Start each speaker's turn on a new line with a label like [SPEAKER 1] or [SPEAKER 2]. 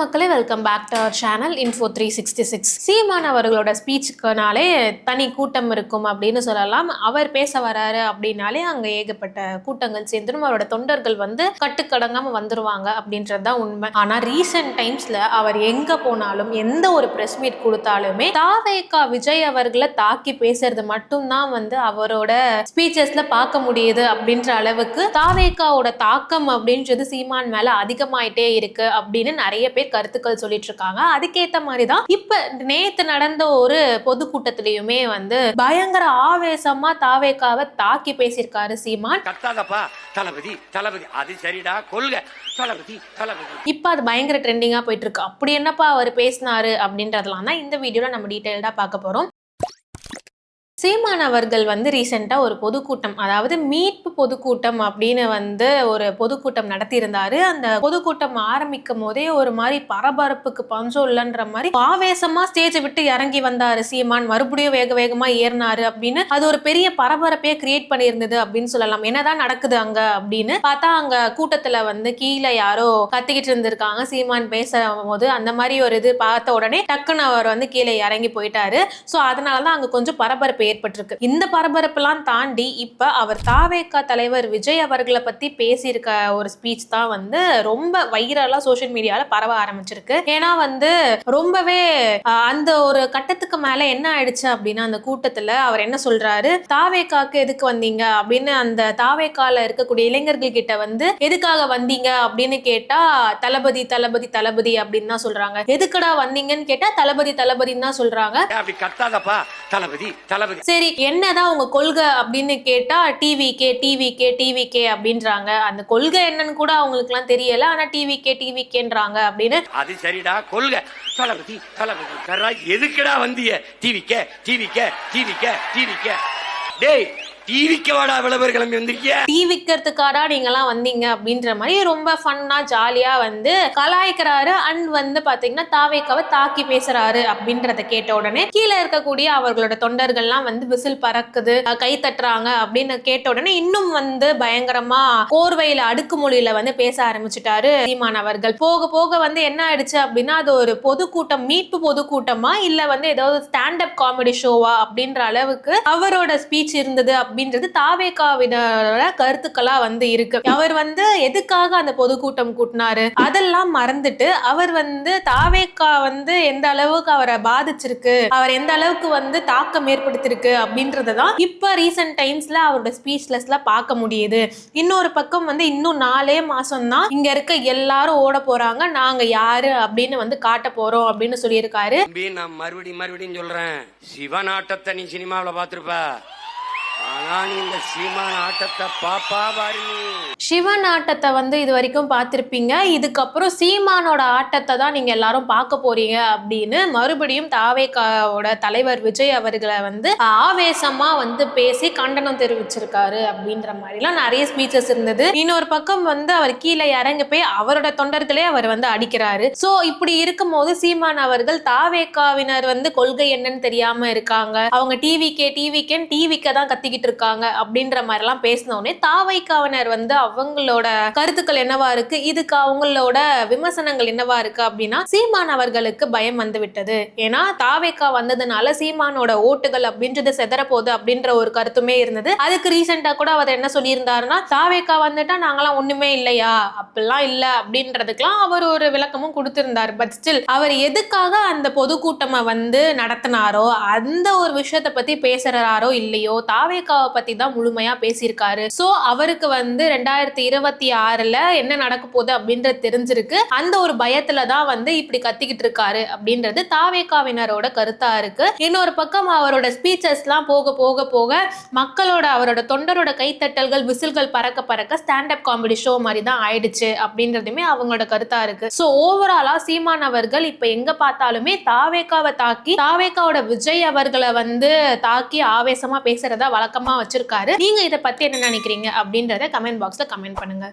[SPEAKER 1] மக்களே, welcome back to our channel Info 366. Seeman அவர்களோட ஸ்பீச்சுக்குனாலே தனி கூட்டம் இருக்கும் அப்படின்னு சொல்லலாம். அவர் பேச வராரு அப்படின்னாலே அங்க ஏகப்பட்ட கூட்டங்கள் சேர்ந்துடும். அவரோட தொண்டர்கள் கட்டுக்கடங்காம வந்துருவாங்க அப்படின்றதுதான் உண்மை. ஆனா ரீசெண்ட் டைம்ஸ்ல அவர் எங்க போனாலும் எந்த ஒரு பிரஸ் மீட் கொடுத்தாலுமே தாவேகா விஜய் அவர்களை தாக்கி பேசுறது மட்டும்தான் அவரோட ஸ்பீச்சஸ்ல பார்க்க முடியுது. அப்படின்ற அளவுக்கு தாவேகாவோட தாக்கம் அப்படின்றது சீமான் மேல அதிகமாயிட்டே இருக்கு அப்படின்னு நிறைய பேர் கருத்துக்கள் சொல்லிட்டு இருக்காங்க. அதுக்கேத்த மாதிரிதான் இப்ப நேத்து நடந்த ஒரு பொதுக்கூட்டத்திலயுமே பயங்கர ஆவேசமா தாவேகாவை தாக்கி பேசியிருக்காரு சீமான்.
[SPEAKER 2] தளபதி தளபதி அது சரிடா கொள்க தளபதி தளபதி.
[SPEAKER 1] இப்ப அது பயங்கர ட்ரெண்டிங்கா போயிட்டு இருக்கு. அப்படி என்னப்பா அவர் பேசினாரு அப்படின்றதுலாம் தான் இந்த வீடியோல நம்ம டீடைல்டா பார்க்க போறோம். சீமான் அவர்கள் ரீசெண்டா ஒரு பொதுக்கூட்டம், அதாவது மீட்பு பொதுக்கூட்டம் அப்படின்னு ஒரு பொதுக்கூட்டம் நடத்தியிருந்தாரு. அந்த பொதுக்கூட்டம் ஆரம்பிக்கும் போதே ஒரு மாதிரி பரபரப்புக்கு பஞ்சம் இல்லைன்ற மாதிரி ஆவேசமா ஸ்டேஜை விட்டு இறங்கி வந்தாரு சீமான். மறுபடியும் வேக வேகமா ஏறினாரு அப்படின்னு அது ஒரு பெரிய பரபரப்பே கிரியேட் பண்ணியிருந்தது அப்படின்னு சொல்லலாம். என்னதான் நடக்குது அங்க அப்படின்னு பார்த்தா அங்க கூட்டத்துல கீழே யாரோ கத்திக்கிட்டு இருந்திருக்காங்க. சீமான் பேசும் போது அந்த மாதிரி ஒரு இது பார்த்த உடனே டக்குன்னு அவர் கீழே இறங்கி போயிட்டாரு. சோ அதனாலதான் அங்க கொஞ்சம் பரபரப்பு ஏற்பட்டிருக்கு. இந்த பரபரப்பெல்லாம் தாண்டி இப்ப அவர் தாவேகா தலைவர் விஜய் அவர்களை பத்தி பேசியிருக்க ஒரு ஸ்பீச் தான் ரொம்ப வைரலா சோசியல் மீடியால பரவ ஆரம்பிச்சிருக்கு. ஏன்னா ரொம்பவே அந்த ஒரு கட்டத்துக்கு மேல என்ன ஆயிடுச்சு அப்படின்னா அந்த கூட்டத்துல அவர் என்ன சொல்றாரு, தாவேகாக்கு எதுக்கு வந்தீங்க அப்படின்னு அந்த தாவேகால இருக்கக்கூடிய இளைஞர்கள் கிட்ட எதுக்காக வந்தீங்க அப்படின்னு கேட்டா தளபதி தளபதி தளபதி அப்படின்னு தான் சொல்றாங்க. எதுக்குடா வந்தீங்கன்னு கேட்டா தளபதி தளபதின்னு தான் சொல்றாங்க.
[SPEAKER 2] தளபதி தளபதி
[SPEAKER 1] சரி, என்னதான் உங்க கொள்கை அப்படின்னு கேட்டா டிவிகே டிவிகே டிவிகே அப்படின்றாங்க. அந்த கொள்கை என்னன்னு கூட அவங்களுக்கு எல்லாம் தெரியல. ஆனா டிவிகே டிவிகேன்றாங்க அப்படின்னு.
[SPEAKER 2] அது சரிடா கொள்கை தளபதி தளபதி. எதுக்குடா வந்திய டிவிகே டிவிகே டிவிகே டிவிகே டேய் டிவிக்கவாடா விளம்பர கிளம்பி வந்திருக்கிய,
[SPEAKER 1] டிவிக்கிறதுக்காடா நீங்க எல்லாம் வந்தீங்க அப்படின்ற மாதிரி ரொம்ப ஃபன்னா ஜாலியா கலாய்க்கிறாரு. அண்ட் பாத்தீங்கன்னா தாவேகாவை தாக்கி பேசுறாரு அப்படின்றத கேட்ட உடனே கீழே இருக்கக்கூடிய அவர்களோட தொண்டர்கள்லாம் விசில் பறக்குது, கை தட்டுறாங்க அப்படின்னு கேட்ட உடனே இன்னும் பயங்கரமா கோர்வையில அடுக்குமொழியில பேச ஆரம்பிச்சுட்டாரு சீமான் அவர்கள். போக போக என்ன ஆயிடுச்சு அப்படின்னா அது ஒரு பொதுக்கூட்டம், மீட்பு பொதுக்கூட்டமா இல்ல ஏதாவது ஸ்டாண்ட் அப் காமெடி ஷோவா அப்படின்ற அளவுக்கு அவரோட ஸ்பீச் இருந்தது அப்படின்றது தாவேகாவினோட கருத்துக்களா இருக்கு. அவர் எதுக்காக அந்த பொதுக்கூட்டம் கூட்டினாரு அதெல்லாம் மறந்துட்டு அவர் தாவேகா எந்த அளவுக்கு அவரை பாதிச்சிருக்கு, அவர் எந்த அளவுக்கு தாக்கம் ஏற்படுத்திருக்கு அப்படின்றதான் இப்ப ரீசெண்ட் டைம்ஸ்ல அவரோட ஸ்பீச்லெஸ்ல பார்க்க முடியுது. இன்னொரு பக்கம் இன்னும் 4 மாசம் தான் இங்க இருக்க எல்லாரும் ஓட போறாங்க, நாங்க யாரு அப்படின்னு காட்ட போறோம் அப்படின்னு சொல்லியிருக்காரு.
[SPEAKER 2] நான் மறுபடியும் சொல்றேன், சிவநாட்டத்தை நீ சினிமாவில் பார்த்திருப்ப,
[SPEAKER 1] சிவன் ஆட்டத்தை இது வரைக்கும் பார்த்திருப்பீங்க. இதுக்கப்புறம் சீமானோட ஆட்டத்தை தான் நீங்க எல்லாரும் பார்க்க போறீங்க அப்படின்னு மறுபடியும் தாவேகாவோட தலைவர் விஜய் அவர்களை ஆவேசமா பேசி கண்டனம் தெரிவிச்சிருக்காரு அப்படின்ற மாதிரிலாம் நிறைய ஸ்பீச்சஸ் இருந்தது. இன்னொரு பக்கம் அவர் கீழே இறங்கி போய் அவரோட தொண்டர்களே அவர் அடிக்கிறாரு. சோ இப்படி இருக்கும் போது சீமான் அவர்கள் தாவேகாவினர் கொள்கை என்னன்னு தெரியாம இருக்காங்க, அவங்க டிவிக்கே தான் கத்திக்கிட்டு இருக்காங்க அப்படின்ற மாதிரி எல்லாம் பேசினோடனே தாவேகாவினர் அவங்களோட கருத்துக்கள் என்னவா இருக்கு, இதுக்கு அவங்களோட விமர்சனங்கள் என்னவா இருக்கு அப்படின்னா சீமான் அவர்களுக்கு பயம் விட்டது. ஏன்னா தாவேகா வந்ததுனால சீமானோட ஓட்டுகள் அப்படின்றது செதற போகுது அப்படின்ற ஒரு கருத்துமே இருந்தது. அதுக்கு ரீசெண்டா கூட அவர் என்ன சொல்லியிருந்தாருன்னா தாவேகா வந்துட்டா நாங்களாம் ஒண்ணுமே இல்லையா, அப்படிலாம் இல்ல அப்படின்றதுக்கெல்லாம் அவர் ஒரு விளக்கமும் கொடுத்திருந்தார். பட் ஸ்டில் அவர் எதுக்காக அந்த பொதுக்கூட்டமா நடத்தினாரோ அந்த ஒரு விஷயத்தை பத்தி பேசுறாரோ இல்லையோ தாவேகாவை பத்தி தான் முழுமையா பேசியிருக்காரு. சோ அவருக்கு 2026ல என்ன நடக்க போகுது அப்படின்றது தெரிஞ்சிருக்கு. அந்த ஒரு பயத்துல தான் இப்படி கத்திக்கிட்டு இருக்காரு அப்படின்றது தாவேகாவினரோட கருத்தா இருக்கு. இன்னொரு பக்கம் அவரோட ஸ்பீச்சஸ் எல்லாம் போக போக போக மக்களோட அவரோட தொண்டரோட கைத்தட்டல்கள் விசில்கள் பறக்க பறக்க ஸ்டாண்ட் அப் காமெடி ஷோ மாதிரி தான் ஆயிடுச்சு அப்படின்றதுமே அவங்களோட கருத்தா இருக்கு. சோ ஓவராலா சீமான் அவர்கள் இப்ப எங்க பார்த்தாலுமே தாவேகாவை தாக்கி தாவேகாவோட விஜய் அவர்களை தாக்கி ஆவேசமா பேசுறதா வழக்கமா வச்சிருக்காரு. நீங்க இதை பத்தி என்ன நினைக்கிறீங்க அப்படின்றத கமெண்ட் பாக்ஸ்ல கமெண்ட் பண்ணுங்க.